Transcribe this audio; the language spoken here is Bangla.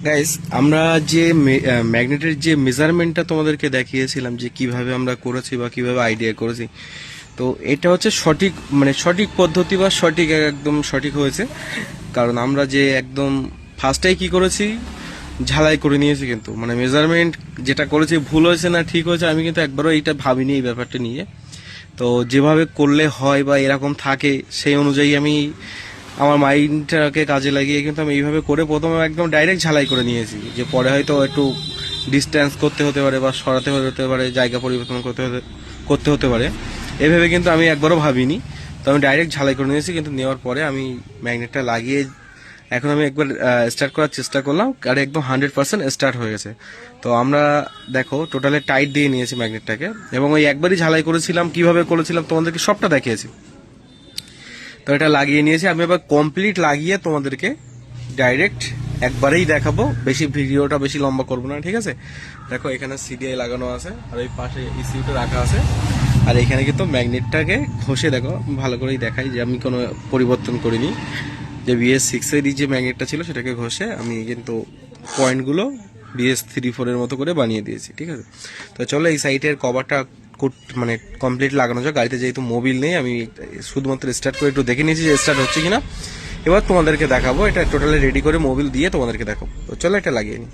গাইস, আমরা যে ম্যাগনেটের যে মেজারমেন্টটা তোমাদেরকে দেখিয়েছিলাম যে কিভাবে আমরা করেছি বা কিভাবে আইডিয়া করেছি, তো এটা হচ্ছে সঠিক, মানে সঠিক পদ্ধতি বা সঠিক, একদম সঠিক হয়েছে। কারণ আমরা যে একদম ফার্স্টেই কি করেছি, ঝালাই করে নিয়েছি। কিন্তু মানে মেজারমেন্ট যেটা করেছি ভুল হয়েছে না ঠিক হয়েছে আমি কিন্তু একবারও এইটা ভাবিনি এই ব্যাপারটা নিয়ে। তো যেভাবে করলে হয় বা এরকম থাকে সেই অনুযায়ী আমি আমার মাইন্ডটাকে কাজে লাগিয়ে কিন্তু আমি এইভাবে করে প্রথমে একদম ডাইরেক্ট ঝালাই করে নিয়েছি, যে পরে হয়তো একটু ডিস্টেন্স করতে হতে পারে বা সরাতে হতে পারে, জায়গা পরিবর্তন করতে হতে পারে। এভাবে কিন্তু আমি একবারও ভাবিনি। তো আমি ডাইরেক্ট ঝালাই করে নিয়েছি, কিন্তু নেওয়ার পরে আমি ম্যাগনেটটা লাগিয়ে এখন আমি একবার স্টার্ট করার চেষ্টা করলাম আর একদম 100% স্টার্ট হয়ে গেছে। তো আমরা দেখো টোটালে টাইট দিয়ে নিয়েছি ম্যাগনেটটাকে, এবং ওই একবারই ঝালাই করেছিলাম, কিভাবে করেছিলাম তোমাদেরকে সবটা দেখিয়েছি। তো এটা লাগিয়ে নিয়েছি, আমি এবার কমপ্লিট লাগিয়ে তোমাদেরকে ডাইরেক্ট একবারেই দেখাবো, বেশি ভিডিওটা বেশি লম্বা করবো না, ঠিক আছে? দেখো এখানে সিডিআই লাগানো আছে আর ওই পাশে ইসিউটা রাখা আছে, আর এখানে কিন্তু ম্যাগনেটটাকে ঘষে দেখো ভালো করেই দেখাই যে আমি কোনো পরিবর্তন করিনি। যে BS6 এর যে ম্যাগনেটটা ছিল সেটাকে ঘষে আমি কিন্তু পয়েন্টগুলো BS34 এর মতো করে বানিয়ে দিয়েছি, ঠিক আছে? তো চলো এই সাইটের কভারটা মানে কমপ্লিট লাগানো যায়। গাড়িতে যেহেতু মোবিল নেই, আমি শুধুমাত্র স্টার্ট করে একটু দেখে নিয়েছি যে স্টার্ট হচ্ছে কিনা। এবার তোমাদেরকে দেখাবো, এটা টোটালি রেডি করে মোবিল দিয়ে তোমাদেরকে দেখাবো। তো চলো এটা লাগিয়ে নিই।